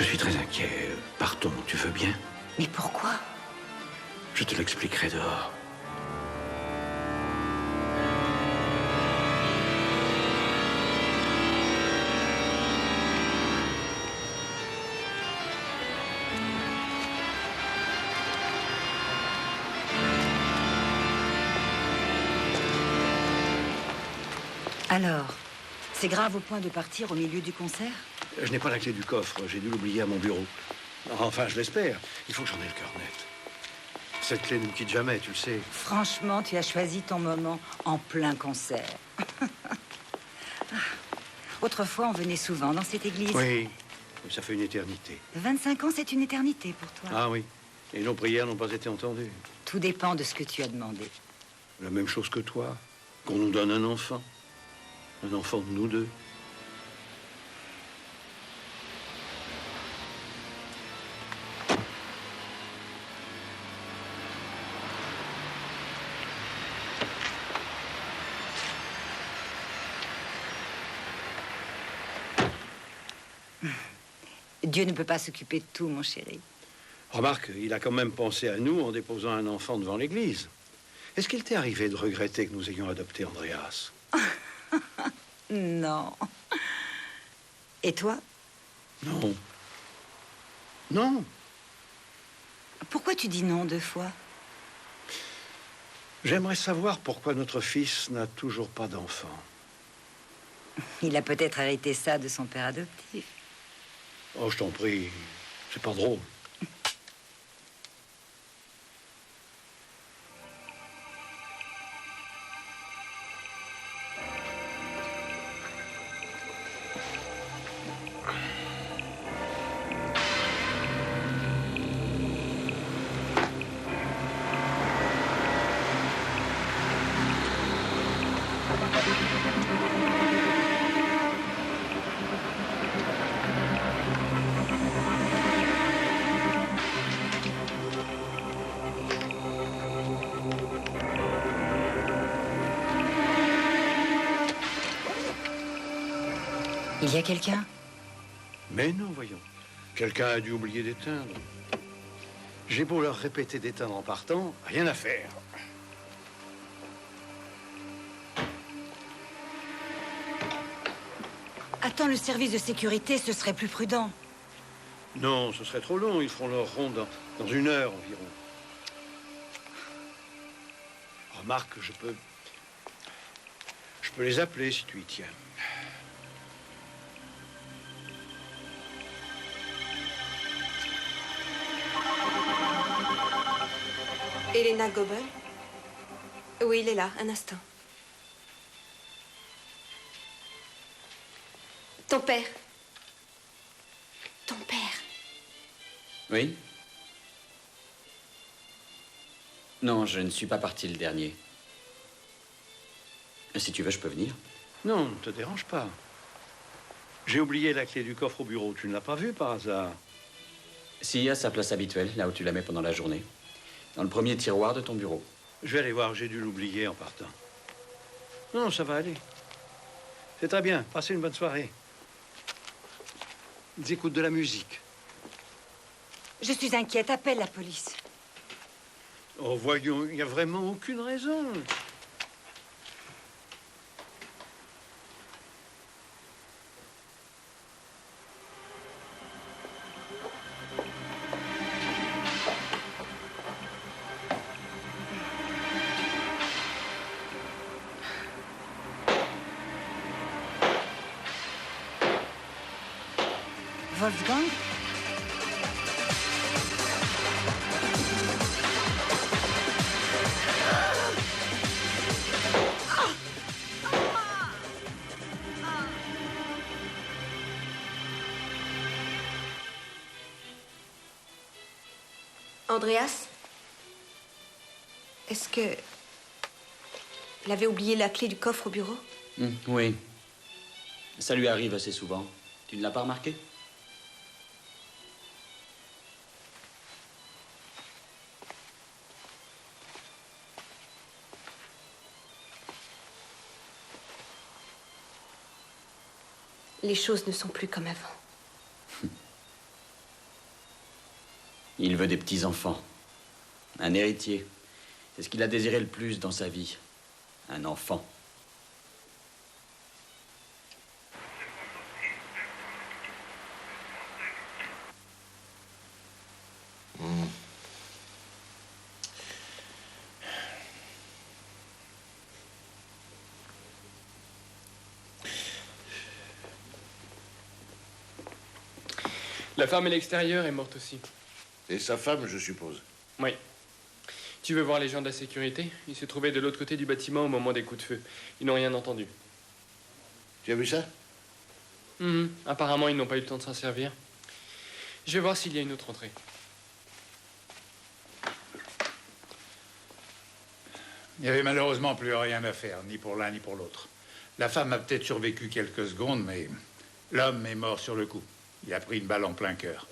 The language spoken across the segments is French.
Je suis très inquiet. Partons, tu veux bien? Mais pourquoi? Je te l'expliquerai dehors. Alors, c'est grave au point de partir au milieu du concert? Je n'ai pas la clé du coffre. J'ai dû l'oublier à mon bureau. Enfin, je l'espère. Il faut que j'en ai le cœur net. Cette clé ne me quitte jamais, tu le sais. Franchement, tu as choisi ton moment en plein concert. Autrefois, on venait souvent dans cette église. Oui, ça fait une éternité. 25 ans, c'est une éternité pour toi. Ah oui, et nos prières n'ont pas été entendues. Tout dépend de ce que tu as demandé. La même chose que toi, qu'on nous donne un enfant. Un enfant de nous deux. Dieu ne peut pas s'occuper de tout, mon chéri. Remarque, il a quand même pensé à nous en déposant un enfant devant l'église. Est-ce qu'il t'est arrivé de regretter que nous ayons adopté Andreas? Non. Et toi? Non. Non. Pourquoi tu dis non 2 fois? J'aimerais savoir pourquoi notre fils n'a toujours pas d'enfant. Il a peut-être hérité ça de son père adoptif. Oh, je t'en prie, c'est pas drôle. Il y a quelqu'un? Mais non, voyons. Quelqu'un a dû oublier d'éteindre. J'ai beau leur répéter d'éteindre en partant, rien à faire. Attends le service de sécurité, ce serait plus prudent. Non, ce serait trop long. Ils feront leur ronde dans 1 heure environ. Remarque, je peux les appeler si tu y tiens. Elena Goebel? Oui, il est là, un instant. Ton père. Ton père. Oui? Non, je ne suis pas parti le dernier. Si tu veux, je peux venir. Non, ne te dérange pas. J'ai oublié la clé du coffre au bureau. Tu ne l'as pas vue par hasard? Si, à sa place habituelle, là où tu la mets pendant la journée. Dans le premier tiroir de ton bureau. Je vais aller voir, j'ai dû l'oublier en partant. Non, ça va aller. C'est très bien, passez une bonne soirée. Ils écoutent de la musique. Je suis inquiète, appelle la police. Oh, voyons, il n'y a vraiment aucune raison. Wolfgang? Andreas? Est-ce que... Il avait oublié la clé du coffre au bureau? Oui. Ça lui arrive assez souvent. Tu ne l'as pas remarqué? Les choses ne sont plus comme avant. Il veut des petits-enfants. Un héritier. C'est ce qu'il a désiré le plus dans sa vie. Un enfant. La femme à l'extérieur est morte aussi. Et sa femme, je suppose. Oui. Tu veux voir les gens de la sécurité? Ils se trouvaient de l'autre côté du bâtiment au moment des coups de feu. Ils n'ont rien entendu. Tu as vu ça? Apparemment, ils n'ont pas eu le temps de s'en servir. Je vais voir s'il y a une autre entrée. Il n'y avait malheureusement plus rien à faire, ni pour l'un ni pour l'autre. La femme a peut-être survécu quelques secondes, mais l'homme est mort sur le coup. Il a pris une balle en plein cœur.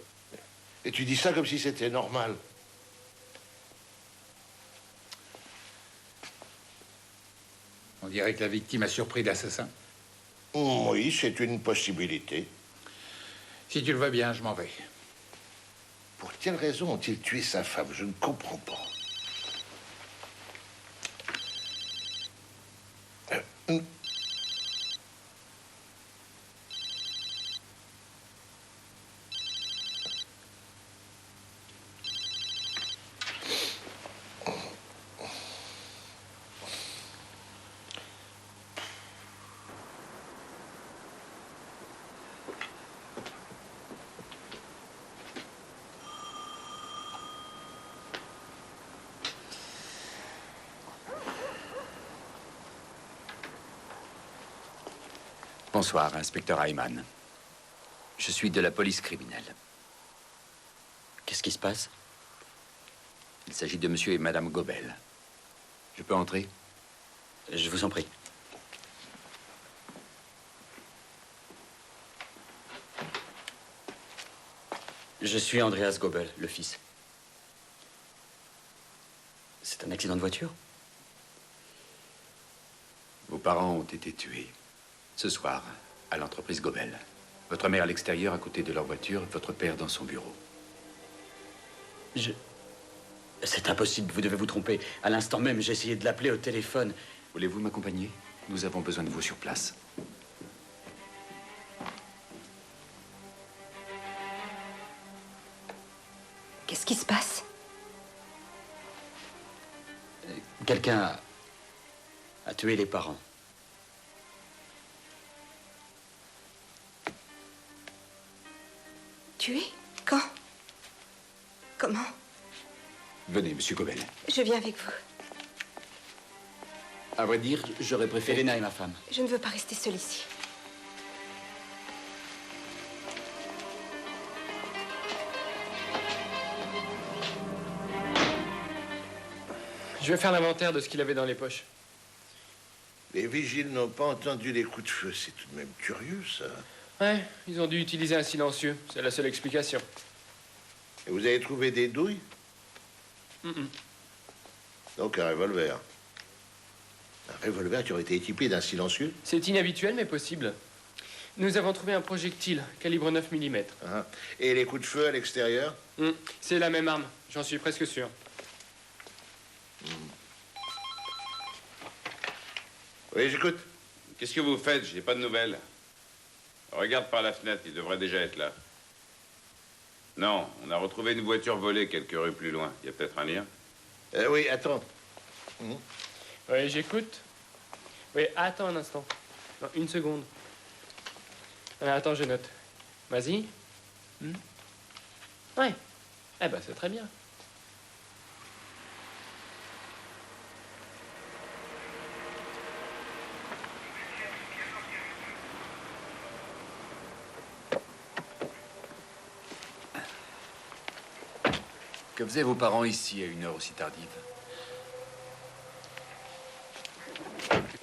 Et tu dis ça comme si c'était normal. On dirait que la victime a surpris l'assassin. Oui, c'est une possibilité. Si tu le veux bien, je m'en vais. Pour quelle raison ont-ils tué sa femme? Je ne comprends pas. Bonsoir, inspecteur Ayman. Je suis de la police criminelle. Qu'est-ce qui se passe? Il s'agit de monsieur et madame Gobel. Je peux entrer? Je vous en prie. Je suis Andreas Gobel, le fils. C'est un accident de voiture? Vos parents ont été tués. Ce soir, à l'entreprise Gobel. Votre mère à l'extérieur, à côté de leur voiture, votre père dans son bureau. C'est impossible, vous devez vous tromper. À l'instant même, j'ai essayé de l'appeler au téléphone. Voulez-vous m'accompagner? Nous avons besoin de vous sur place. Qu'est-ce qui se passe? Quelqu'un a tué les parents. Tué? Quand? Comment? Venez, monsieur Gobel. Je viens avec vous. À vrai dire, j'aurais préféré... Elena est ma femme. Je ne veux pas rester seule ici. Je vais faire l'inventaire de ce qu'il avait dans les poches. Les vigiles n'ont pas entendu les coups de feu. C'est tout de même curieux, ça. Ouais, ils ont dû utiliser un silencieux. C'est la seule explication. Et vous avez trouvé des douilles? Donc un revolver. Un revolver qui aurait été équipé d'un silencieux? C'est inhabituel, mais possible. Nous avons trouvé un projectile, calibre 9 mm. Ah. Et les coups de feu à l'extérieur? C'est la même arme, j'en suis presque sûr. Oui, j'écoute. Qu'est-ce que vous faites? J'ai pas de nouvelles. Regarde par la fenêtre, il devrait déjà être là. Non, on a retrouvé une voiture volée quelques rues plus loin. Il y a peut-être un lien? Oui, attends. Oui, j'écoute. Oui, attends un instant. Non, une seconde. Attends, je note. Vas-y. Ouais. Eh ben, c'est très bien. Que faisaient vos parents ici à une heure aussi tardive?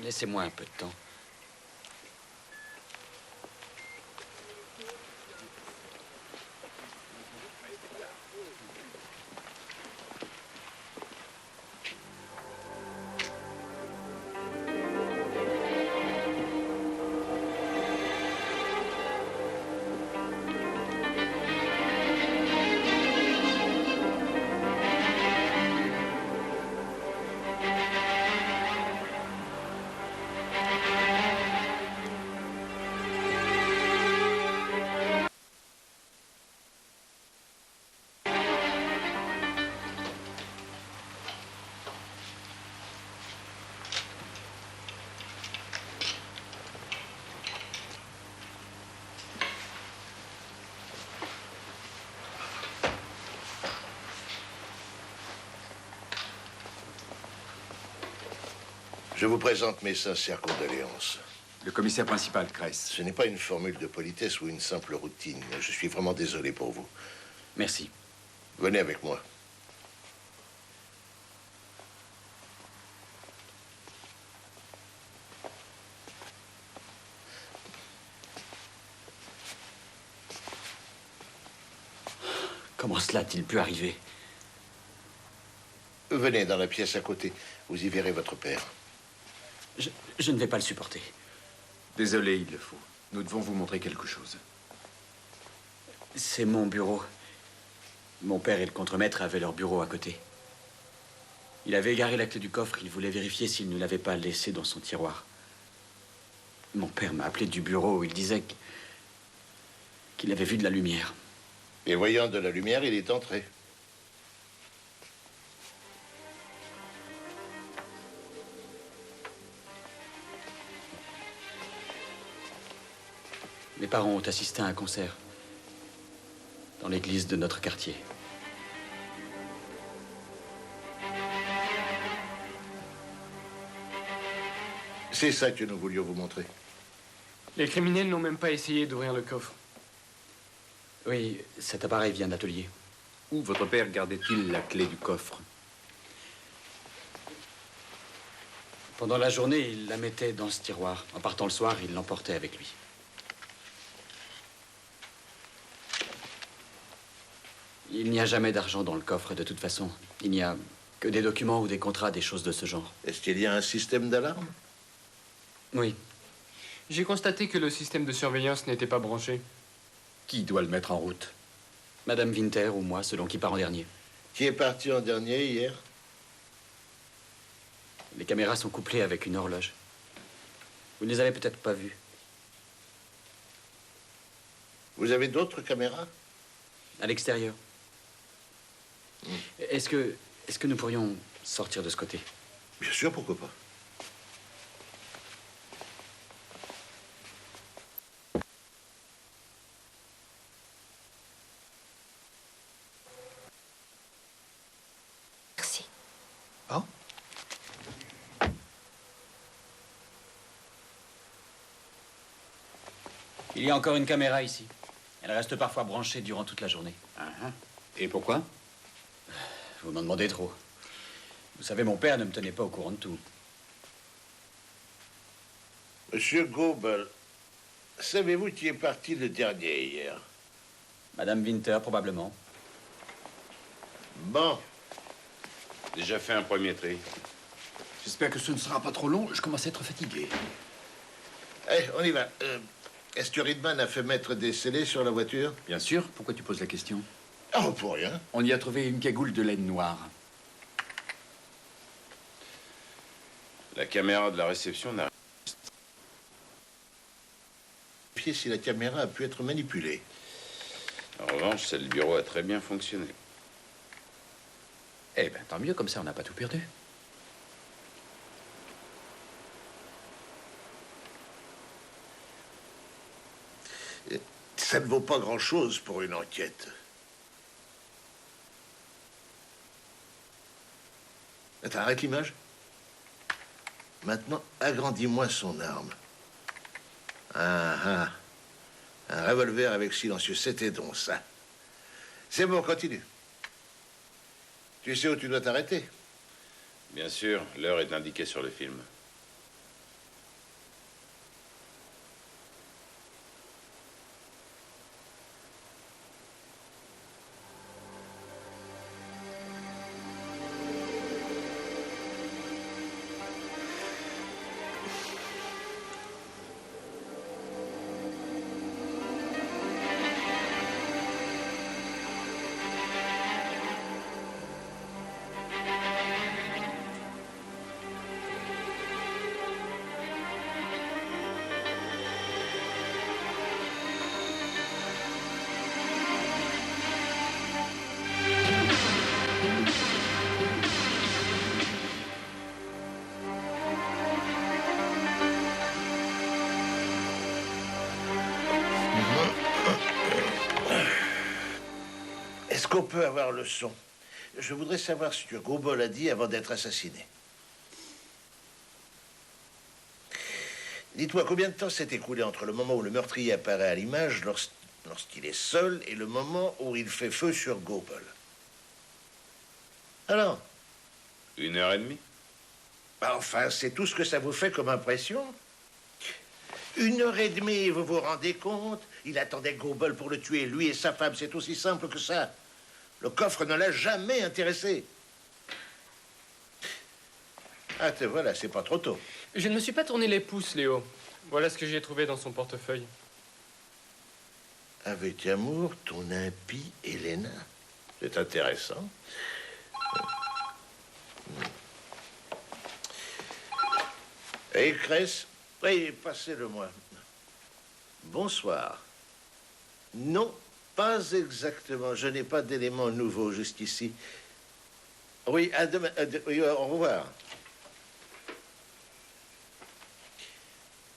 Laissez-moi un peu de temps. Je vous présente mes sincères condoléances. Le commissaire principal, Kress. Ce n'est pas une formule de politesse ou une simple routine. Je suis vraiment désolé pour vous. Merci. Venez avec moi. Comment cela a-t-il pu arriver? Venez dans la pièce à côté. Vous y verrez votre père. Je ne vais pas le supporter. Désolé, il le faut. Nous devons vous montrer quelque chose. C'est mon bureau. Mon père et le contremaître avaient leur bureau à côté. Il avait égaré la clé du coffre. Il voulait vérifier s'il ne l'avait pas laissé dans son tiroir. Mon père m'a appelé du bureau. Il disait qu'il avait vu de la lumière. Et voyant de la lumière, il est entré. Mes parents ont assisté à un concert dans l'église de notre quartier. C'est ça que nous voulions vous montrer. Les criminels n'ont même pas essayé d'ouvrir le coffre. Oui, cet appareil vient d'atelier. Où votre père gardait-il la clé du coffre? Pendant la journée, il la mettait dans ce tiroir. En partant le soir, il l'emportait avec lui. Il n'y a jamais d'argent dans le coffre, de toute façon. Il n'y a que des documents ou des contrats, des choses de ce genre. Est-ce qu'il y a un système d'alarme? Oui. J'ai constaté que le système de surveillance n'était pas branché. Qui doit le mettre en route? Madame Winter ou moi, selon qui part en dernier. Qui est parti en dernier hier? Les caméras sont couplées avec une horloge. Vous ne les avez peut-être pas vues. Vous avez d'autres caméras? À l'extérieur. Est-ce que nous pourrions sortir de ce côté? Bien sûr, pourquoi pas. Merci. Ah? Il y a encore une caméra ici. Elle reste parfois branchée durant toute la journée. Et pourquoi? Vous m'en demandez trop. Vous savez, mon père ne me tenait pas au courant de tout. Monsieur Gobel, savez-vous qui est parti le dernier hier? Madame Winter, probablement. Bon. Déjà fait un premier tri. J'espère que ce ne sera pas trop long. Je commence à être fatigué. Allez, on y va. Est-ce que Ridman a fait mettre des scellés sur la voiture? Bien sûr. Pourquoi tu poses la question? Oh, pour rien. On y a trouvé une cagoule de laine noire. La caméra de la réception n'a... Vérifier si la caméra a pu être manipulée. En revanche, celle du bureau a très bien fonctionné. Eh bien, tant mieux. Comme ça, on n'a pas tout perdu. Ça ne vaut pas grand-chose pour une enquête. Attends, arrête l'image. Maintenant, agrandis-moi son arme. Un revolver avec silencieux, c'était donc ça. C'est bon, continue. Tu sais où tu dois t'arrêter? Bien sûr, l'heure est indiquée sur le film. Est-ce qu'on peut avoir le son? Je voudrais savoir ce que Gobel a dit avant d'être assassiné. Dites-moi, combien de temps s'est écoulé entre le moment où le meurtrier apparaît à l'image, lorsqu'il est seul, et le moment où il fait feu sur Goebel? Alors? 1h30. Bah, enfin, c'est tout ce que ça vous fait comme impression? 1h30, vous vous rendez compte? Il attendait Goebel pour le tuer, lui et sa femme, c'est aussi simple que ça. Le coffre ne l'a jamais intéressé. Ah, te voilà, c'est pas trop tôt. Je ne me suis pas tourné les pouces, Léo. Voilà ce que j'ai trouvé dans son portefeuille. Avec amour, ton impie Helena. C'est intéressant. Et Cress, oui, passez-le-moi. Bonsoir. Non, pas exactement. Je n'ai pas d'éléments nouveaux jusqu'ici. Oui, à demain. Oui, au revoir.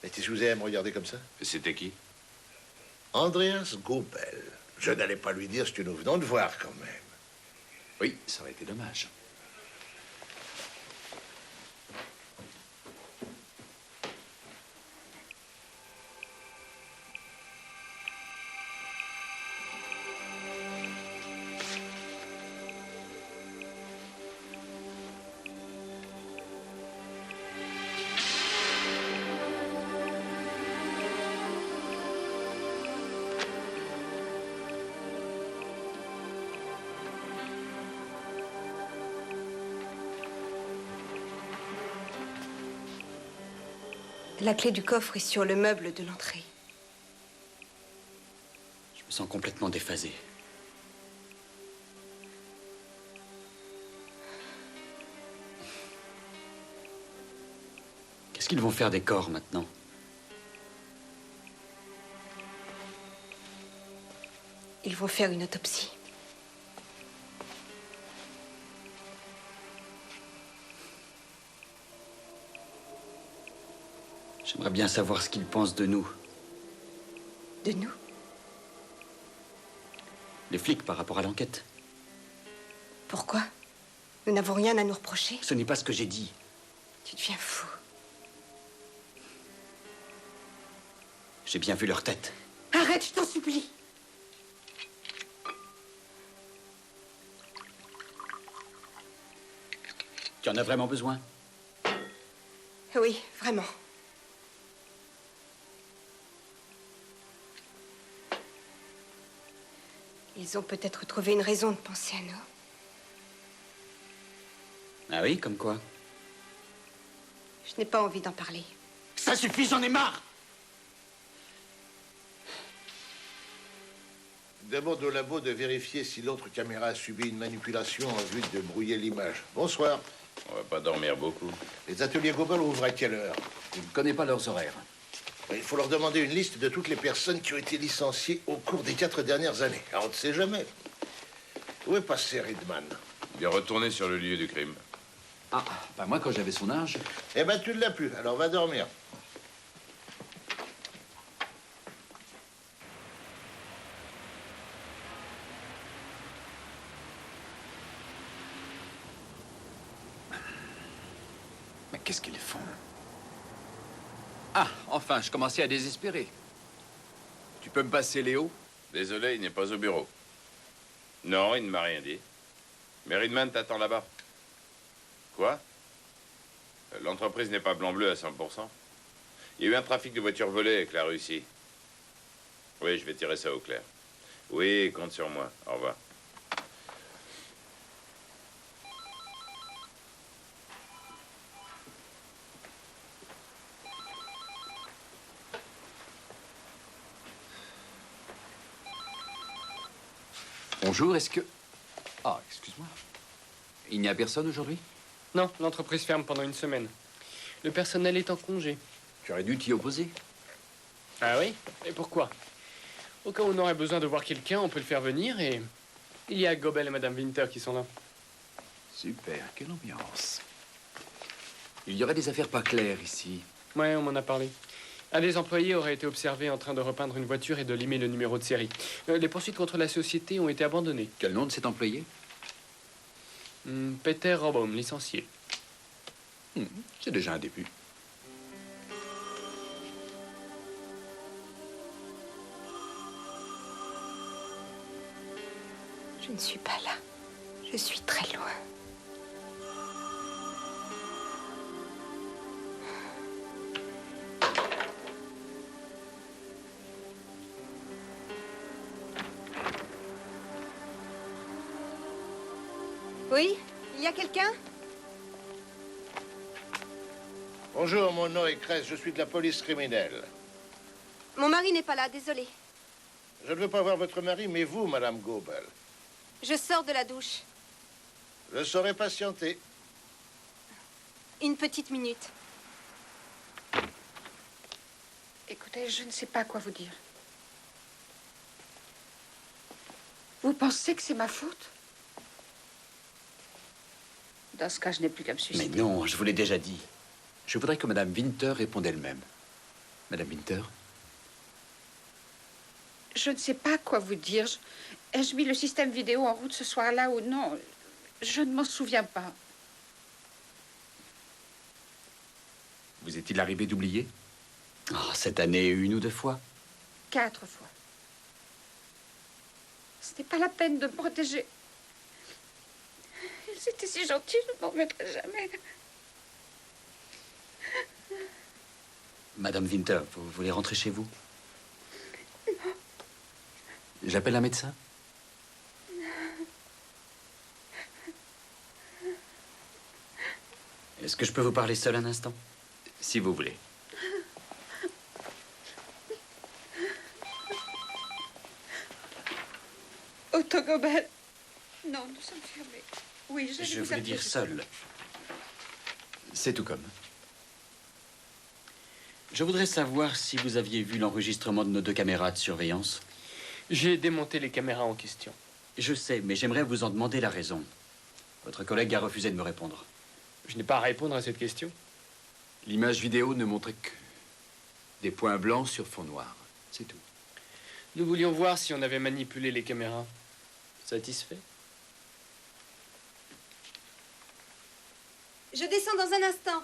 Mais si je vous ai à me regarder comme ça? C'était qui? Andreas Goebel. Je n'allais pas lui dire ce que nous venons de voir, quand même. Oui, ça aurait été dommage. La clé du coffre est sur le meuble de l'entrée. Je me sens complètement déphasé. Qu'est-ce qu'ils vont faire des corps maintenant? Ils vont faire une autopsie. J'aimerais bien savoir ce qu'ils pensent de nous. De nous? Les flics par rapport à l'enquête. Pourquoi? Nous n'avons rien à nous reprocher. Ce n'est pas ce que j'ai dit. Tu deviens fou. J'ai bien vu leur tête. Arrête, je t'en supplie. Tu en as vraiment besoin? Oui, vraiment. Ils ont peut-être trouvé une raison de penser à nous. Ah oui, comme quoi? Je n'ai pas envie d'en parler. Ça suffit, j'en ai marre! Demande au labo de vérifier si l'autre caméra a subi une manipulation en vue de brouiller l'image. Bonsoir. On va pas dormir beaucoup. Les ateliers Goebel ouvrent à quelle heure? Je ne connais pas leurs horaires. Il faut leur demander une liste de toutes les personnes qui ont été licenciées au cours des 4 dernières années. Alors, on ne sait jamais. Où est passé Riedman? Il est retourné sur le lieu du crime. Ah, bah moi, quand j'avais son âge... Eh ben, tu ne l'as plus. Alors, va dormir. Mais qu'est-ce qu'ils font? Ah, enfin, je commençais à désespérer. Tu peux me passer Léo? Désolé, il n'est pas au bureau. Non, il ne m'a rien dit. Mais Riedman t'attend là-bas. Quoi? L'entreprise n'est pas blanc-bleu à 100%. Il y a eu un trafic de voitures volées avec la Russie. Oui, je vais tirer ça au clair. Oui, compte sur moi. Au revoir. Bonjour, est-ce que... Ah, excuse-moi. Il n'y a personne aujourd'hui? Non, l'entreprise ferme pendant une semaine. Le personnel est en congé. Tu aurais dû t'y opposer. Ah oui? Et pourquoi? Au cas où on aurait besoin de voir quelqu'un, on peut le faire venir et... Il y a Goebel et Madame Winter qui sont là. Super, quelle ambiance. Il y aurait des affaires pas claires ici. Ouais, on m'en a parlé. Un des employés aurait été observé en train de repeindre une voiture et de limer le numéro de série. Les poursuites contre la société ont été abandonnées. Quel nom de cet employé? Peter Robbaum, licencié. C'est déjà un début. Je ne suis pas là. Je suis très loin. Oui? Il y a quelqu'un? Bonjour, mon nom est Cress, je suis de la police criminelle. Mon mari n'est pas là, désolé. Je ne veux pas voir votre mari, mais vous, Madame Gobel. Je sors de la douche. Je saurai patienter. Une petite minute. Écoutez, je ne sais pas quoi vous dire. Vous pensez que c'est ma faute? Dans ce cas, je n'ai plus qu'à me Mais suicider. non, je vous l'ai déjà dit. Je voudrais que Madame Winter réponde elle-même. Madame Winter? Je ne sais pas quoi vous dire. Ai-je mis le système vidéo en route ce soir-là ou non? Je ne m'en souviens pas. Vous est-il arrivé d'oublier? Oh, cette année, 1 ou 2 fois. 4 fois. Ce n'est pas la peine de me protéger. Ils étaient si gentils, je ne m'en remettrai jamais. Madame Winter, vous voulez rentrer chez vous? J'appelle un médecin? Est-ce que je peux vous parler seul un instant? Si vous voulez. Otto Gobel. Non, nous sommes fermés. Oui, Je voulais dire seul. C'est tout comme. Je voudrais savoir si vous aviez vu l'enregistrement de nos 2 caméras de surveillance. J'ai démonté les caméras en question. Je sais, mais j'aimerais vous en demander la raison. Votre collègue a refusé de me répondre. Je n'ai pas à répondre à cette question. L'image vidéo ne montrait que des points blancs sur fond noir. C'est tout. Nous voulions voir si on avait manipulé les caméras. Satisfait? Je descends dans un instant.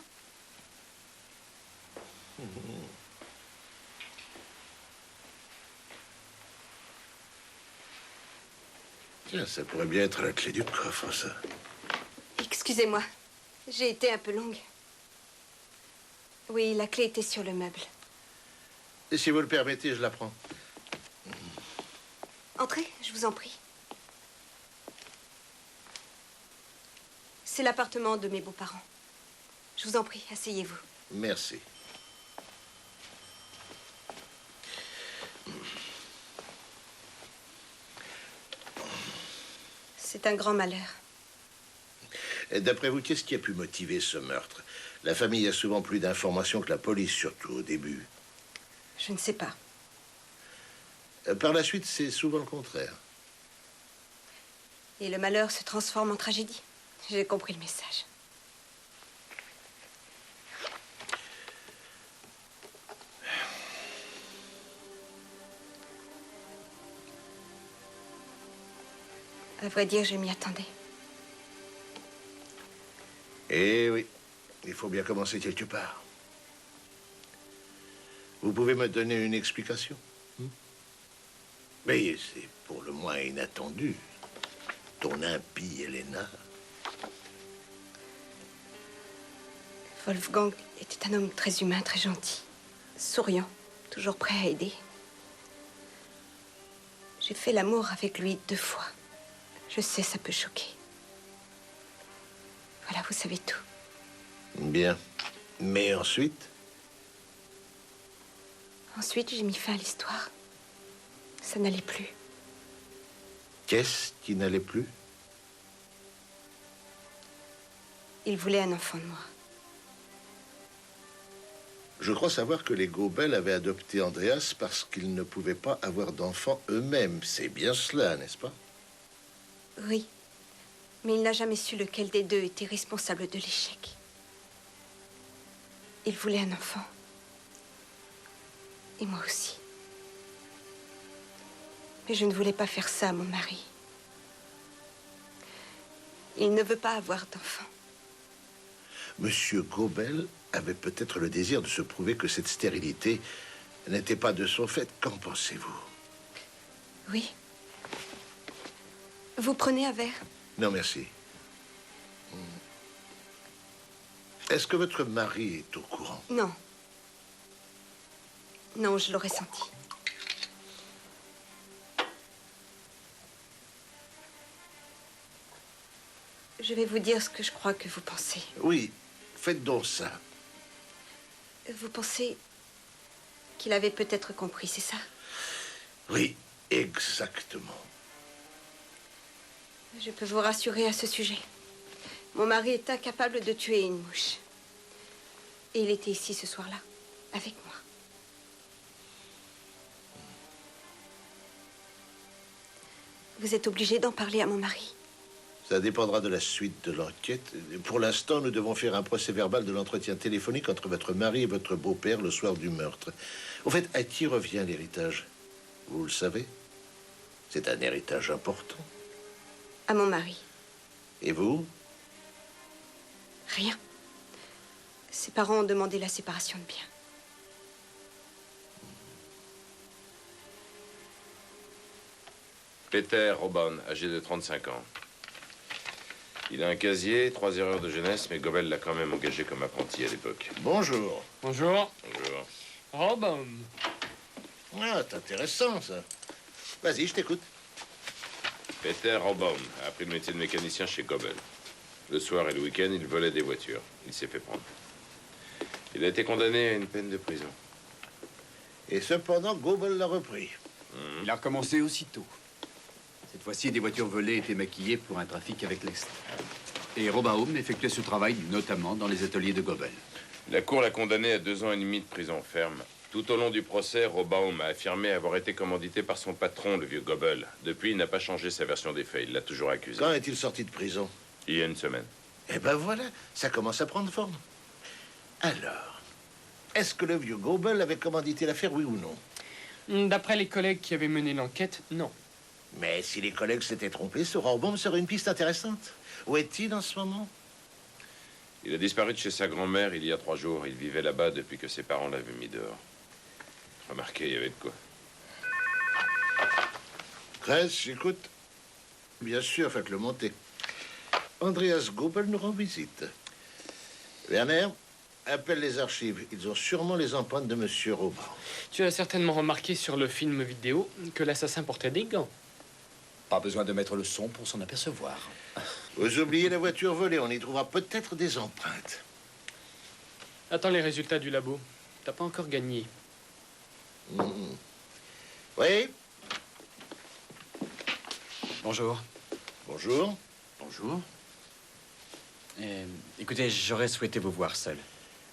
Tiens, ça pourrait bien être la clé du coffre, ça. Excusez-moi. J'ai été un peu longue. Oui, la clé était sur le meuble. Et si vous le permettez, je la prends. Entrez, je vous en prie. C'est l'appartement de mes beaux-parents. Je vous en prie, asseyez-vous. Merci. C'est un grand malheur. Et d'après vous, qu'est-ce qui a pu motiver ce meurtre? La famille a souvent plus d'informations que la police, surtout au début. Je ne sais pas. Par la suite, c'est souvent le contraire. Et le malheur se transforme en tragédie. J'ai compris le message. À vrai dire, je m'y attendais. Eh oui, il faut bien commencer quelque part. Vous pouvez me donner une explication? Mais c'est pour le moins inattendu. Ton impie, Helena. Wolfgang était un homme très humain, très gentil. Souriant, toujours prêt à aider. J'ai fait l'amour avec lui 2 fois. Je sais, ça peut choquer. Voilà, vous savez tout. Bien. Mais ensuite? Ensuite, j'ai mis fin à l'histoire. Ça n'allait plus. Qu'est-ce qui n'allait plus? Il voulait un enfant de moi. Je crois savoir que les Gobel avaient adopté Andreas parce qu'ils ne pouvaient pas avoir d'enfants eux-mêmes. C'est bien cela, n'est-ce pas? Oui. Mais il n'a jamais su lequel des 2 était responsable de l'échec. Il voulait un enfant. Et moi aussi. Mais je ne voulais pas faire ça à mon mari. Il ne veut pas avoir d'enfant. Monsieur Gobel avait peut-être le désir de se prouver que cette stérilité n'était pas de son fait. Qu'en pensez-vous? Oui. Vous prenez un verre? Non, merci. Est-ce que votre mari est au courant? Non. Non, je l'aurais senti. Je vais vous dire ce que je crois que vous pensez. Oui, faites donc ça. Vous pensez qu'il avait peut-être compris, c'est ça? Oui, exactement. Je peux vous rassurer à ce sujet. Mon mari est incapable de tuer une mouche. Et il était ici ce soir-là, avec moi. Vous êtes obligé d'en parler à mon mari. Ça dépendra de la suite de l'enquête. Pour l'instant, nous devons faire un procès-verbal de l'entretien téléphonique entre votre mari et votre beau-père le soir du meurtre. Au fait, à qui revient l'héritage? Vous le savez? C'est un héritage important. À mon mari. Et vous? Rien. Ses parents ont demandé la séparation de biens. Peter Robban, âgé de 35 ans. Il a un casier, 3 erreurs de jeunesse, mais Gobel l'a quand même engagé comme apprenti à l'époque. Bonjour. Bonjour. Bonjour. Robban. Ah, c'est intéressant, ça. Vas-y, je t'écoute. Peter Robban a appris le métier de mécanicien chez Gobel. Le soir et le week-end, il volait des voitures. Il s'est fait prendre. Il a été condamné à une peine de prison. Et cependant, Gobel l'a repris. Il a recommencé aussitôt. Cette fois-ci, des voitures volées étaient maquillées pour un trafic avec l'Est. Et Robin Homme effectuait ce travail notamment dans les ateliers de Gobel. La cour l'a condamné à 2 ans et demi de prison ferme. Tout au long du procès, Robbaum a affirmé avoir été commandité par son patron, le vieux Gobel. Depuis, il n'a pas changé sa version des faits. Il l'a toujours accusé. Quand est-il sorti de prison? Il y a une semaine. Eh ben voilà, ça commence à prendre forme. Alors, est-ce que le vieux Gobel avait commandité l'affaire, oui ou non? D'après les collègues qui avaient mené l'enquête, non. Mais si les collègues s'étaient trompés, ce Robbaum serait une piste intéressante. Où est-il en ce moment? Il a disparu de chez sa grand-mère il y a 3 jours. Il vivait là-bas depuis que ses parents l'avaient mis dehors. Remarquez, il y avait de quoi. 13, j'écoute. Bien sûr, faites-le monter. Andreas Gobel nous rend visite. Werner, appelle les archives. Ils ont sûrement les empreintes de Monsieur Robin. Tu as certainement remarqué sur le film vidéo que l'assassin portait des gants. Pas besoin de mettre le son pour s'en apercevoir. Vous oubliez la voiture volée, on y trouvera peut-être des empreintes. Attends les résultats du labo. T'as pas encore gagné. Oui? Bonjour. Bonjour. Bonjour. Écoutez, j'aurais souhaité vous voir seul.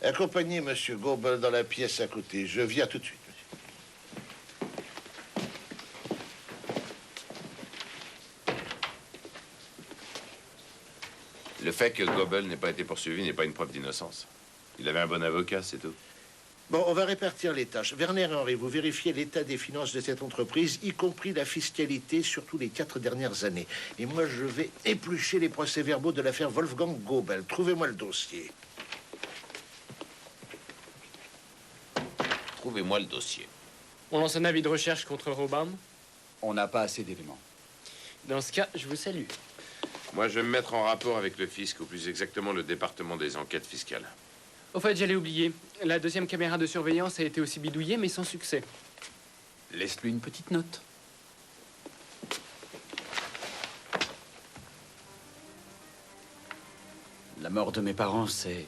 Accompagnez Monsieur Gobel dans la pièce à côté. Je viens tout de suite. Le fait que Gobel n'ait pas été poursuivi n'est pas une preuve d'innocence. Il avait un bon avocat, c'est tout. Bon, on va répartir les tâches. Werner et Henri, vous vérifiez l'état des finances de cette entreprise, y compris la fiscalité, surtout les 4 dernières années. Et moi, je vais éplucher les procès-verbaux de l'affaire Wolfgang Gobel. Trouvez-moi le dossier. Trouvez-moi le dossier. On lance un avis de recherche contre Robban. On n'a pas assez d'éléments. Dans ce cas, je vous salue. Moi, je vais me mettre en rapport avec le fisc, ou plus exactement le département des enquêtes fiscales. Au fait, j'allais oublier. La 2e caméra de surveillance a été aussi bidouillée, mais sans succès. Laisse-lui une petite note. La mort de mes parents, c'est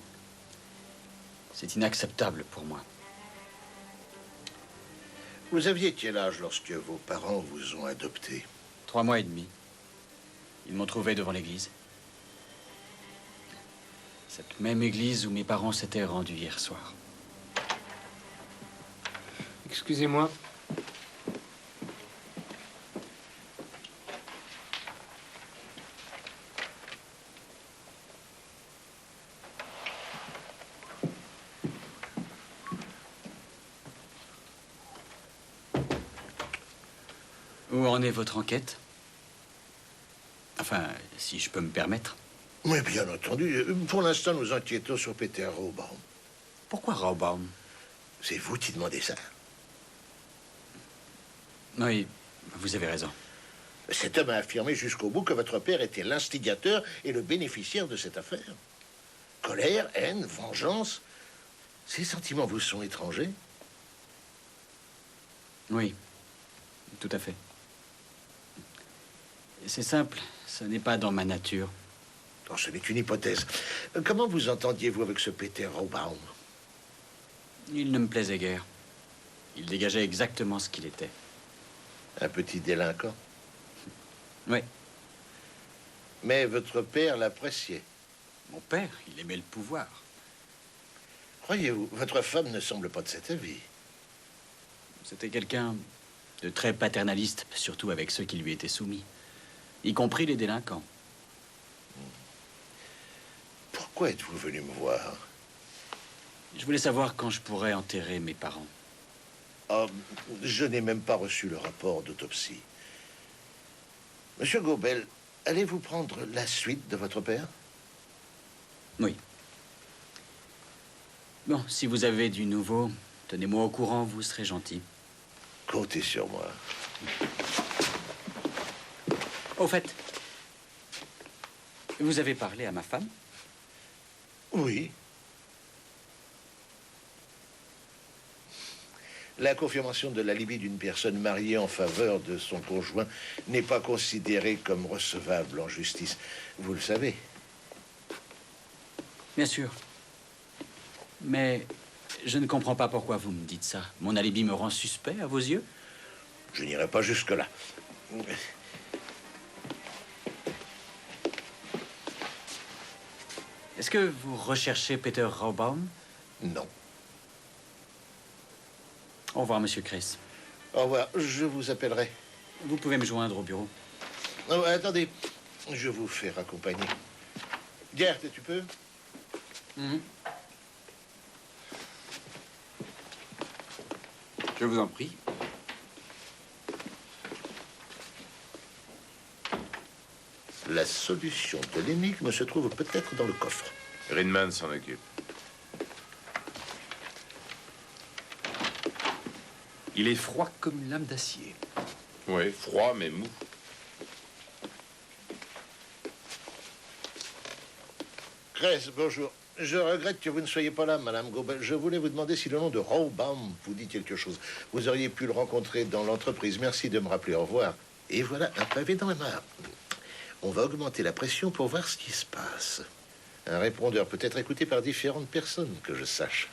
inacceptable pour moi. Vous aviez quel âge lorsque vos parents vous ont adopté? 3 mois et demi. Ils m'ont trouvé devant l'église. Cette même église où mes parents s'étaient rendus hier soir. Excusez-moi. Où en est votre enquête? Enfin, si je peux me permettre. Mais bien entendu. Pour l'instant, nous enquêtons sur Peter Robbaum. Pourquoi Robbaum? C'est vous qui demandez ça? Oui, vous avez raison. Cet homme a affirmé jusqu'au bout que votre père était l'instigateur et le bénéficiaire de cette affaire. Colère, haine, vengeance, ces sentiments vous sont étrangers? Oui, tout à fait. C'est simple, ce n'est pas dans ma nature. Non, ce n'est qu'une hypothèse. Comment vous entendiez-vous avec ce Peter Raubaum? Il ne me plaisait guère. Il dégageait exactement ce qu'il était. Un petit délinquant? Oui. Mais votre père l'appréciait. Mon père, il aimait le pouvoir. Croyez-vous, votre femme ne semble pas de cet avis. C'était quelqu'un de très paternaliste, surtout avec ceux qui lui étaient soumis, y compris les délinquants. Pourquoi êtes-vous venu me voir? Je voulais savoir quand je pourrais enterrer mes parents. Oh, je n'ai même pas reçu le rapport d'autopsie. Monsieur Gobel, allez-vous prendre la suite de votre père? Oui. Bon, si vous avez du nouveau, tenez-moi au courant, vous serez gentil. Comptez sur moi. Au fait, vous avez parlé à ma femme? Oui. La confirmation de l'alibi d'une personne mariée en faveur de son conjoint n'est pas considérée comme recevable en justice. Vous le savez. Bien sûr. Mais je ne comprends pas pourquoi vous me dites ça. Mon alibi me rend suspect à vos yeux? Je n'irai pas jusque-là. Est-ce que vous recherchez Peter Raubaum? Non. Au revoir, Monsieur Chris. Au revoir. Je vous appellerai. Vous pouvez me joindre au bureau. Oh, attendez. Je vous fais raccompagner. Gert, tu peux? Je vous en prie. La solution de l'énigme se trouve peut-être dans le coffre. Ridman s'en occupe. Il est froid comme une lame d'acier. Oui, froid mais mou. Cress, bonjour. Je regrette que vous ne soyez pas là, Madame Gobel. Je voulais vous demander si le nom de Raubaum vous dit quelque chose. Vous auriez pu le rencontrer dans l'entreprise. Merci de me rappeler. Au revoir. Et voilà, un pavé dans la mare. On va augmenter la pression pour voir ce qui se passe. Un répondeur peut être écouté par différentes personnes, que je sache.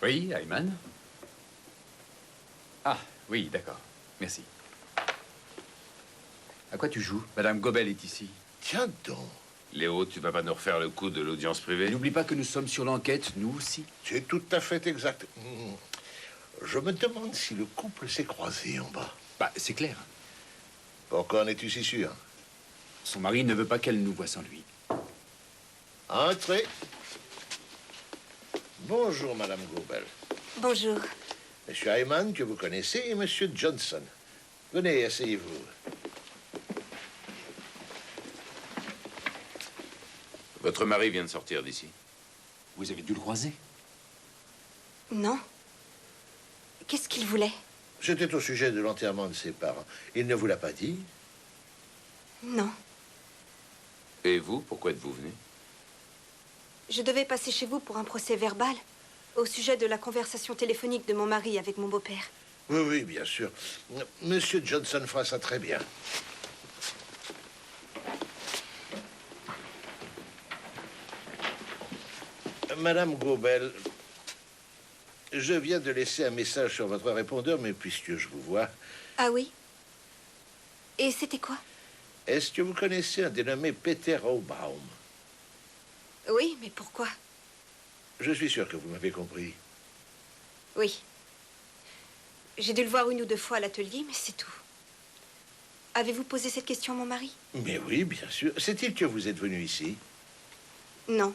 Oui, Ayman? Ah, oui, d'accord. Merci. À quoi tu joues? Madame Gobel est ici. Tiens donc. Léo, tu vas pas nous refaire le coup de l'audience privée? N'oublie pas que nous sommes sur l'enquête, nous aussi. C'est tout à fait exact. Je me demande si le couple s'est croisé en bas. Bah, c'est clair. Pourquoi en es-tu si sûr? Son mari ne veut pas qu'elle nous voie sans lui. Entrez. Bonjour, Madame Gobel. Bonjour. Monsieur Ayman, que vous connaissez, et Monsieur Johnson. Venez, asseyez-vous. Votre mari vient de sortir d'ici. Vous avez dû le croiser? Non. Qu'est-ce qu'il voulait? C'était au sujet de l'enterrement de ses parents. Il ne vous l'a pas dit? Non. Et vous, pourquoi êtes-vous venu? Je devais passer chez vous pour un procès verbal au sujet de la conversation téléphonique de mon mari avec mon beau-père. Oui, oui, bien sûr. Monsieur Johnson fera ça très bien. Madame Gobel, je viens de laisser un message sur votre répondeur, mais puisque je vous vois... Ah oui? Et c'était quoi? Est-ce que vous connaissez un dénommé Peter Raubaum? Oui, mais pourquoi? Je suis sûr que vous m'avez compris. Oui. J'ai dû le voir une ou deux fois à l'atelier, mais c'est tout. Avez-vous posé cette question à mon mari? Mais oui, bien sûr. C'est-il que vous êtes venu ici? Non.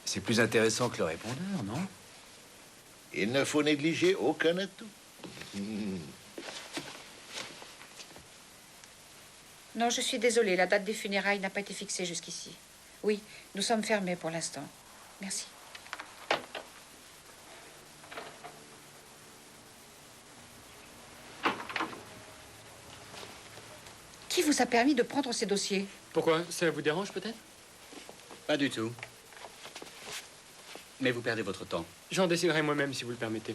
C'est plus intéressant que le répondeur, non? Il ne faut négliger aucun atout. Non, je suis désolée, la date des funérailles n'a pas été fixée jusqu'ici. Oui, nous sommes fermés pour l'instant. Merci. Qui vous a permis de prendre ces dossiers? Pourquoi? Ça vous dérange peut-être? Pas du tout. Mais vous perdez votre temps. J'en déciderai moi-même si vous le permettez.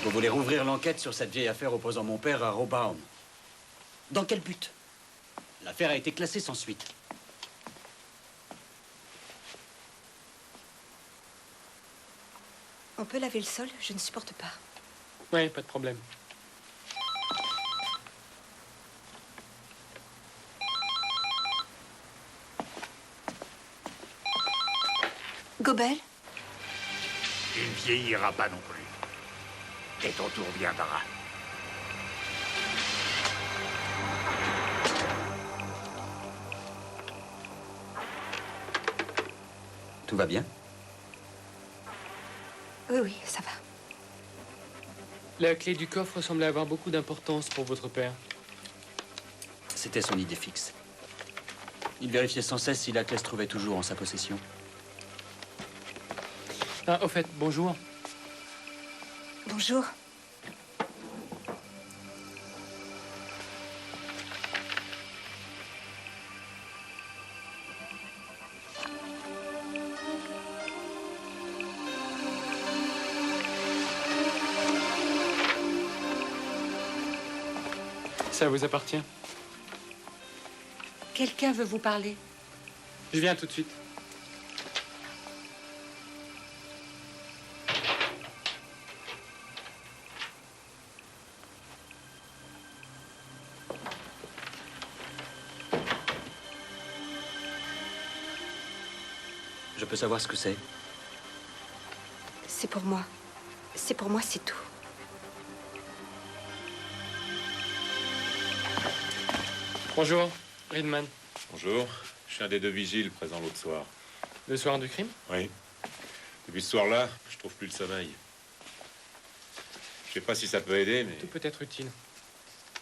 Vous voulez rouvrir l'enquête sur cette vieille affaire opposant mon père à Robaum. Dans quel but? L'affaire a été classée sans suite. On peut laver le sol? Je ne supporte pas. Oui, pas de problème. Gobel? Il ne vieillira pas non plus. Et ton tour viendra. Tout va bien? Oui, oui, ça va. La clé du coffre semblait avoir beaucoup d'importance pour votre père. C'était son idée fixe. Il vérifiait sans cesse si la clé se trouvait toujours en sa possession. Ah, au fait, bonjour. Bonjour. Ça vous appartient. Quelqu'un veut vous parler? Je viens tout de suite. Je peux savoir ce que c'est? C'est pour moi. C'est pour moi, c'est tout. Bonjour, Reedman. Bonjour. Je suis un des deux vigiles présents l'autre soir. Le soir du crime? Oui. Depuis ce soir-là, je trouve plus le sommeil. Je sais pas si ça peut aider, mais Tout peut être utile.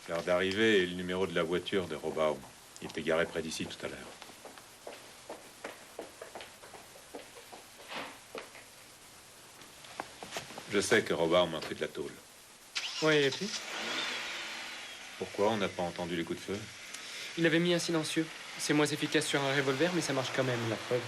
l'heure d'arrivée et le numéro de la voiture de Robaum. Il était garé près d'ici tout à l'heure. Je sais que Robaum a pris de la tôle. Oui, et puis? Pourquoi on n'a pas entendu les coups de feu? Il avait mis un silencieux. C'est moins efficace sur un revolver, mais ça marche quand même, la preuve.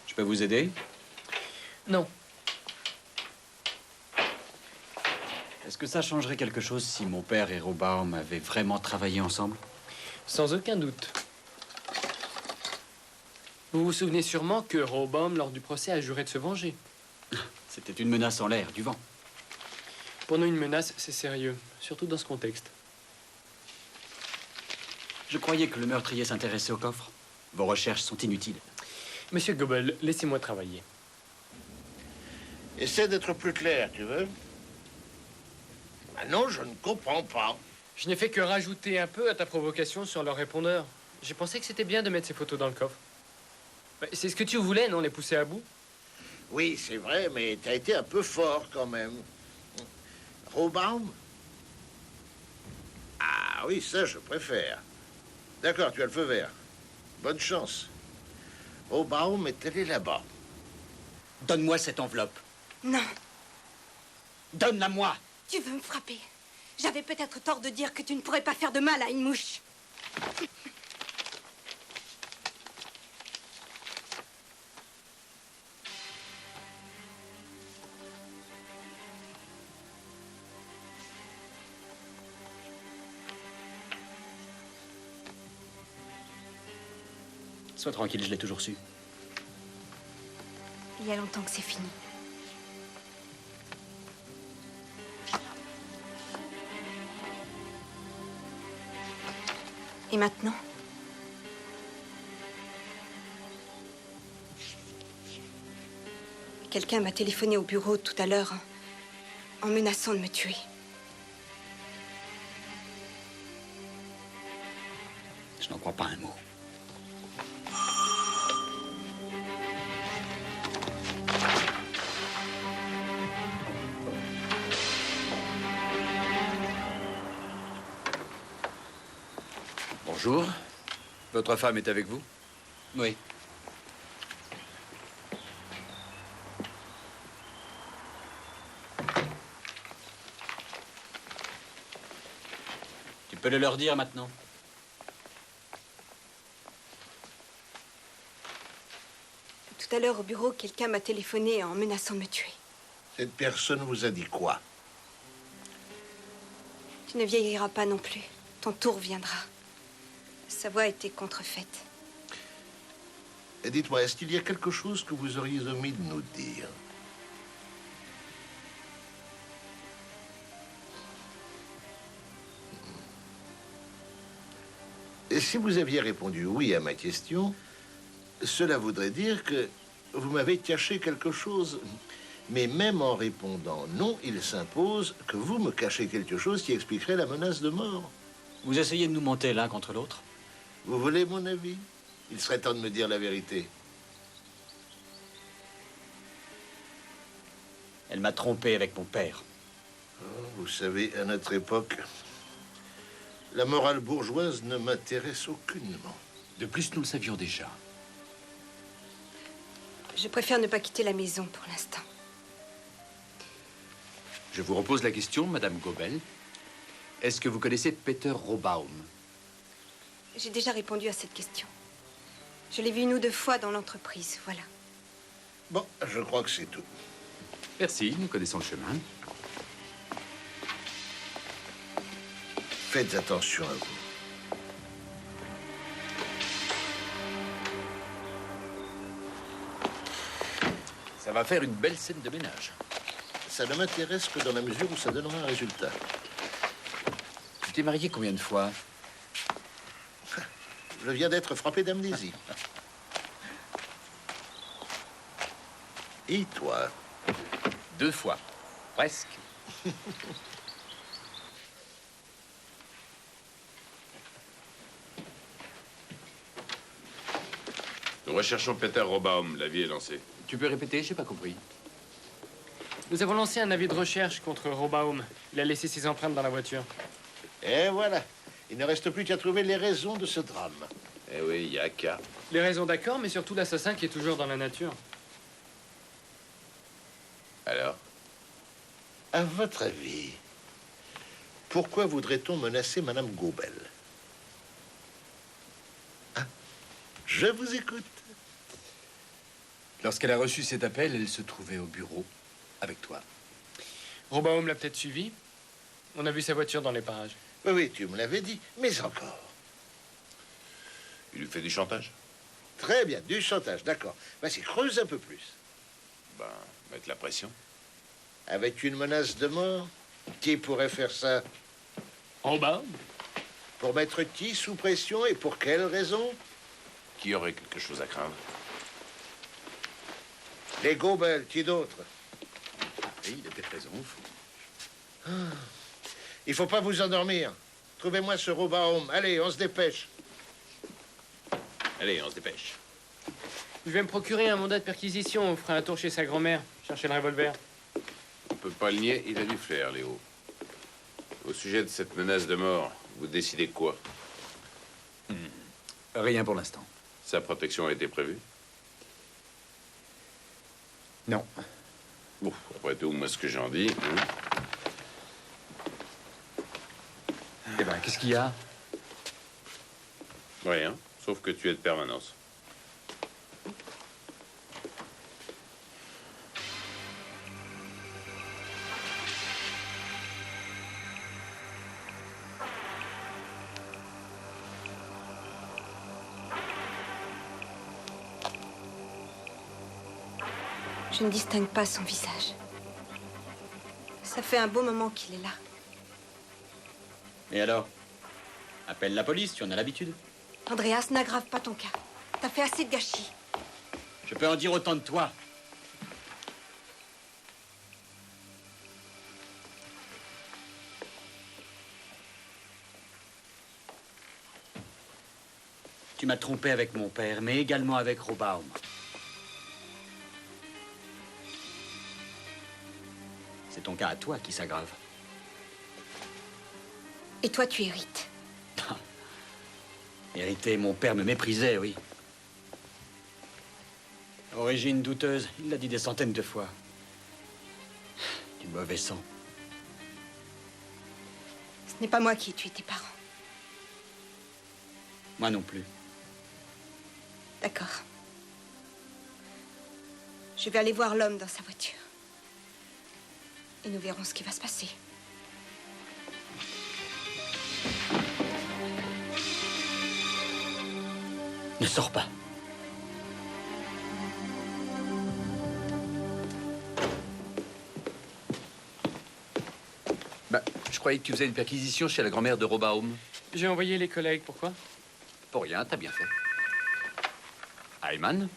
Je peux vous aider? Non. Est-ce que ça changerait quelque chose si mon père et Robaum avaient vraiment travaillé ensemble? Sans aucun doute. Vous vous souvenez sûrement que Robaum, lors du procès, a juré de se venger. C'était une menace en l'air, du vent. Pour nous, une menace, c'est sérieux. Surtout dans ce contexte. Je croyais que le meurtrier s'intéressait au coffre. Vos recherches sont inutiles. Monsieur Gobel, laissez-moi travailler. Essaie d'être plus clair, tu veux? Ah non, je ne comprends pas. Je n'ai fait que rajouter un peu à ta provocation sur leur répondeur. J'ai pensé que c'était bien de mettre ces photos dans le coffre. C'est ce que tu voulais, non, les pousser à bout? Oui, c'est vrai, mais t'as été un peu fort quand même. Robaum? Ah oui, ça, je préfère. D'accord, tu as le feu vert. Bonne chance. Robaum est allé là-bas. Donne-moi cette enveloppe. Non, Donne-la-moi. tu veux me frapper? J'avais peut-être tort de dire que tu ne pourrais pas faire de mal à une mouche. Sois tranquille, je l'ai toujours su. Il y a longtemps que c'est fini. Et maintenant? Quelqu'un m'a téléphoné au bureau tout à l'heure en menaçant de me tuer. Je n'en crois pas un mot. Bonjour. Votre femme est avec vous? Oui. Tu peux le leur dire maintenant. Tout à l'heure au bureau, quelqu'un m'a téléphoné en menaçant de me tuer. Cette personne vous a dit quoi? Tu ne vieilliras pas non plus. Ton tour viendra. Sa voix a été contrefaite. Et dites-moi, est-ce qu'il y a quelque chose que vous auriez omis de nous dire? Et si vous aviez répondu oui à ma question, cela voudrait dire que vous m'avez caché quelque chose. Mais même en répondant non, il s'impose que vous me cachez quelque chose qui expliquerait la menace de mort. Vous essayez de nous monter l'un contre l'autre? Vous voulez mon avis? Il serait temps de me dire la vérité. Elle m'a trompé avec mon père. Oh, vous savez, à notre époque, la morale bourgeoise ne m'intéresse aucunement. De plus, nous le savions déjà. Je préfère ne pas quitter la maison pour l'instant. Je vous repose la question, Madame Gobel. Est-ce que vous connaissez Peter Robaum? J'ai déjà répondu à cette question. Je l'ai vu une ou deux fois dans l'entreprise, voilà. Bon, je crois que c'est tout. Merci, nous connaissons le chemin. Faites attention à vous. Ça va faire une belle scène de ménage. Ça ne m'intéresse que dans la mesure où ça donnera un résultat. Tu t'es marié combien de fois? Je viens d'être frappé d'amnésie. Et toi? 2 fois. Presque. Nous recherchons Peter Robaum. L'avis est lancé. Tu peux répéter? J'ai pas compris. Nous avons lancé un avis de recherche contre Robaum. Il a laissé ses empreintes dans la voiture. Et voilà. Il ne reste plus qu'à trouver les raisons de ce drame. Eh oui, il y a qu'à. Les raisons d'accord, mais surtout l'assassin qui est toujours dans la nature. Alors? À votre avis, pourquoi voudrait-on menacer Madame Gobel? Hein? Je vous écoute. Lorsqu'elle a reçu cet appel, elle se trouvait au bureau avec toi. Robaum l'a peut-être suivi. On a vu sa voiture dans les parages. Oui, oui, tu me l'avais dit, mais encore. Il lui fait du chantage? Très bien, du chantage, d'accord. Vas-y, creuse un peu plus. Ben, mettre la pression. Avec une menace de mort, qui pourrait faire ça? Robaum? Pour mettre qui sous pression et pour quelle raison? Qui aurait quelque chose à craindre? Les Gobel, qui d'autre? Et il était présent au fond. Il faut pas vous endormir. Trouvez-moi ce Robaum. Allez, on se dépêche. Allez, on se dépêche. Je vais me procurer un mandat de perquisition. On fera un tour chez sa grand-mère. Chercher le revolver. On peut pas le nier, il a du flair, Léo. Au sujet de cette menace de mort, vous décidez quoi? Rien pour l'instant. Sa protection a été prévue? Non. Bon, après tout, moi, ce que j'en dis... hein. Eh ben, qu'est-ce qu'il y a? Rien, sauf que tu es de permanence. Je ne distingue pas son visage. Ça fait un beau moment qu'il est là. Et alors? Appelle la police, tu en as l'habitude. Andreas, n'aggrave pas ton cas. T'as fait assez de gâchis. Je peux en dire autant de toi. Tu m'as trompé avec mon père, mais également avec Robaum. C'est ton cas à toi qui s'aggrave. Et toi, tu hérites. Hérité, mon père me méprisait, oui. Origine douteuse, il l'a dit des centaines de fois. Du mauvais sang. Ce n'est pas moi qui ai tué tes parents. Moi non plus. D'accord. Je vais aller voir l'homme dans sa voiture. Et nous verrons ce qui va se passer. Ne sors pas. Bah, je croyais que tu faisais une perquisition chez la grand-mère de Robaum. J'ai envoyé les collègues, pourquoi? Pour rien, t'as bien fait. Ayman?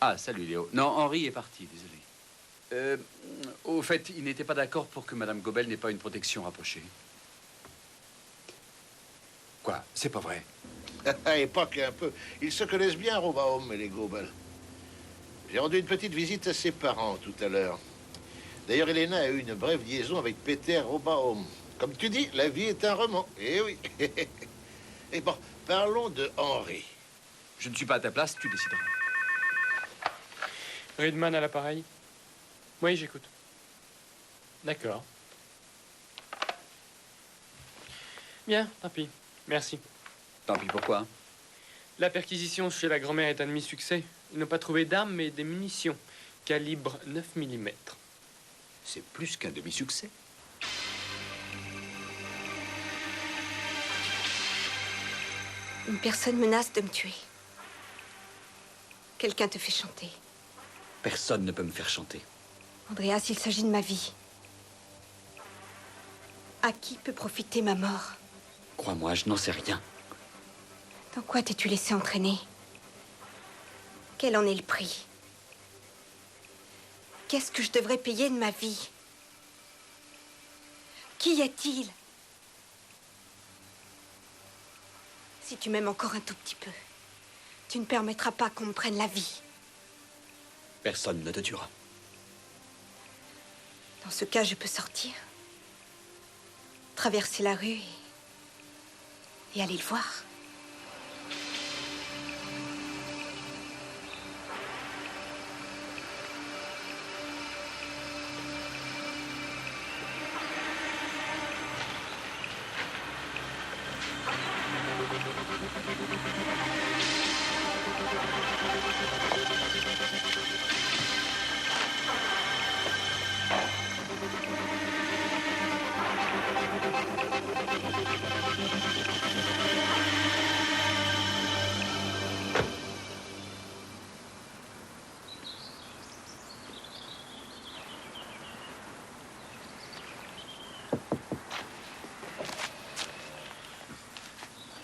Ah, salut Léo. Non, Henri est parti, désolé. Au fait, il n'était pas d'accord pour que Madame Gobel n'ait pas une protection rapprochée. Quoi? C'est pas vrai? Et pas qu'un peu. Ils se connaissent bien, Robaum et les Gobel. J'ai rendu une petite visite à ses parents tout à l'heure. D'ailleurs, Elena a eu une brève liaison avec Peter Robaum. Comme tu dis, la vie est un roman. Eh oui. Et bon, parlons de Henri. Je ne suis pas à ta place, tu décideras. Riedman à l'appareil. Oui, j'écoute. D'accord. Bien, tant pis. Merci. Tant pis, pourquoi? La perquisition chez la grand-mère est un demi-succès. Ils n'ont pas trouvé d'armes, mais des munitions. Calibre 9 mm. C'est plus qu'un demi-succès. Une personne menace de me tuer. Quelqu'un te fait chanter. Personne ne peut me faire chanter. Andreas, il s'agit de ma vie. À qui peut profiter ma mort? Crois-moi, je n'en sais rien. Dans quoi t'es-tu laissé entraîner? Quel en est le prix? Qu'est-ce que je devrais payer de ma vie? Qui est-il? Si tu m'aimes encore un tout petit peu, tu ne permettras pas qu'on me prenne la vie. Personne ne te tuera. Dans ce cas, je peux sortir, traverser la rue et aller le voir.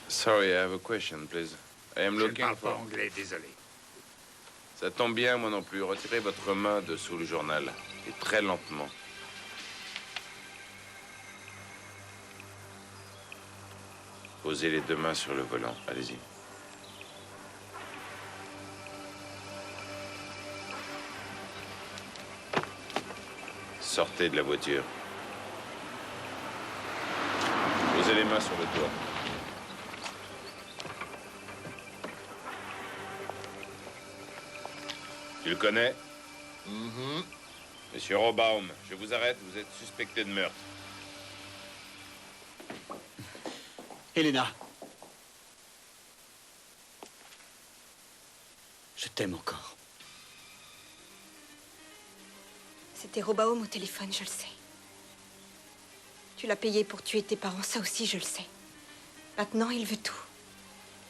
Sorry, I have a question, please. I am Je ne looking parle pas for... anglais, désolé. Ça tombe bien, moi non plus. Retirez votre main de sous le journal. Et très lentement. Posez les deux mains sur le volant. Allez-y. Sortez de la voiture. Posez les mains sur le toit. Tu le connais? Mhm. Monsieur Robaum, je vous arrête, vous êtes suspecté de meurtre. Helena. Je t'aime encore. C'était Robaum au téléphone, je le sais. Tu l'as payé pour tuer tes parents, ça aussi je le sais. Maintenant, il veut tout.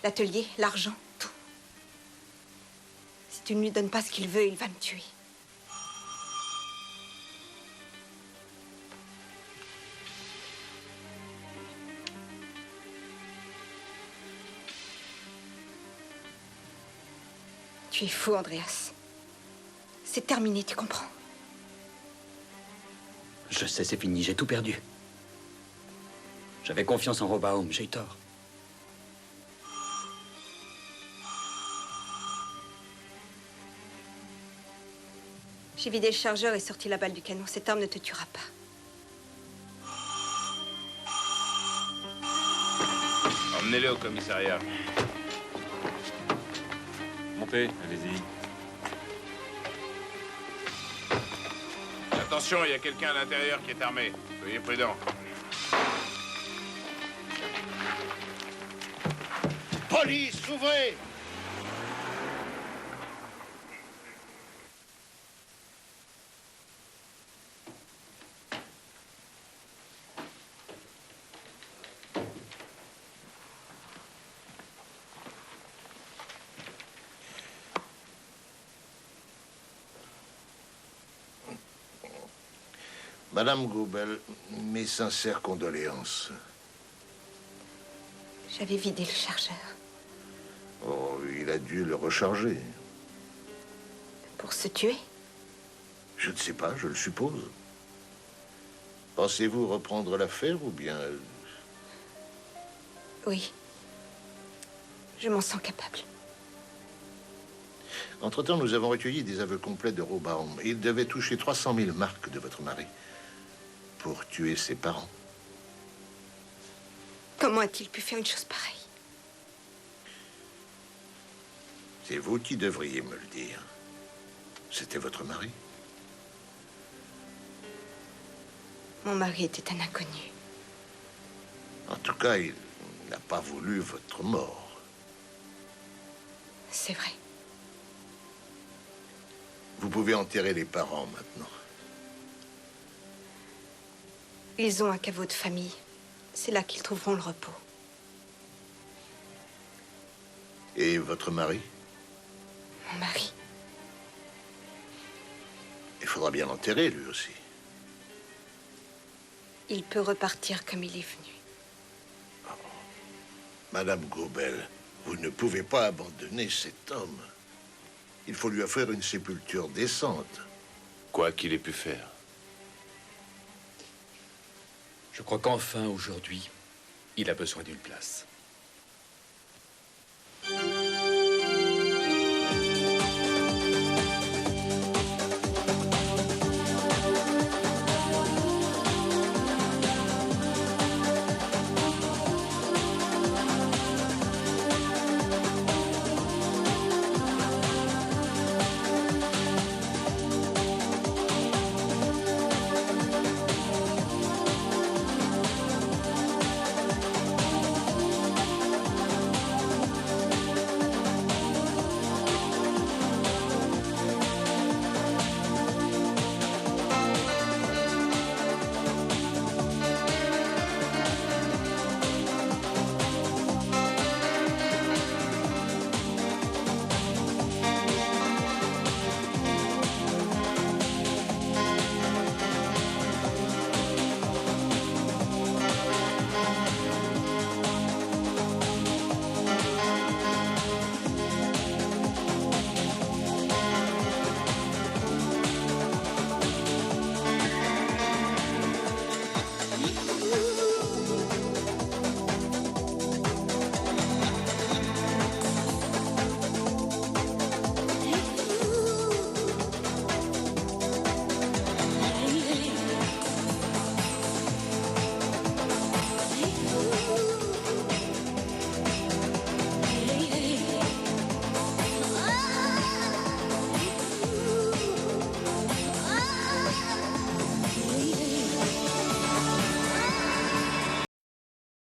L'atelier, l'argent, tout. Si tu ne lui donnes pas ce qu'il veut, il va me tuer. Tu es fou, Andreas. C'est terminé, tu comprends? Je sais, c'est fini, j'ai tout perdu. J'avais confiance en Robaum, j'ai eu tort. J'ai vidé le chargeur et sorti la balle du canon. Cette arme ne te tuera pas. Emmenez-le au commissariat. Montez, allez-y. Attention, il y a quelqu'un à l'intérieur qui est armé. Soyez prudents. Police, ouvrez! Madame Gobel, mes sincères condoléances. J'avais vidé le chargeur. Oh, il a dû le recharger. Pour se tuer? Je ne sais pas, je le suppose. Pensez-vous reprendre l'affaire ou bien... Oui. Je m'en sens capable. Entre-temps, nous avons recueilli des aveux complets de Robaum. Il devait toucher 300 000 marks de votre mari pour tuer ses parents. Comment a-t-il pu faire une chose pareille? C'est vous qui devriez me le dire. C'était votre mari. Mon mari était un inconnu. En tout cas, il n'a pas voulu votre mort. C'est vrai. Vous pouvez enterrer les parents maintenant. Ils ont un caveau de famille. C'est là qu'ils trouveront le repos. Et votre mari? Mon mari. Il faudra bien l'enterrer, lui aussi. Il peut repartir comme il est venu. Madame Gobel, vous ne pouvez pas abandonner cet homme. Il faut lui offrir une sépulture décente. Quoi qu'il ait pu faire. Je crois qu'enfin, aujourd'hui, il a besoin d'une place.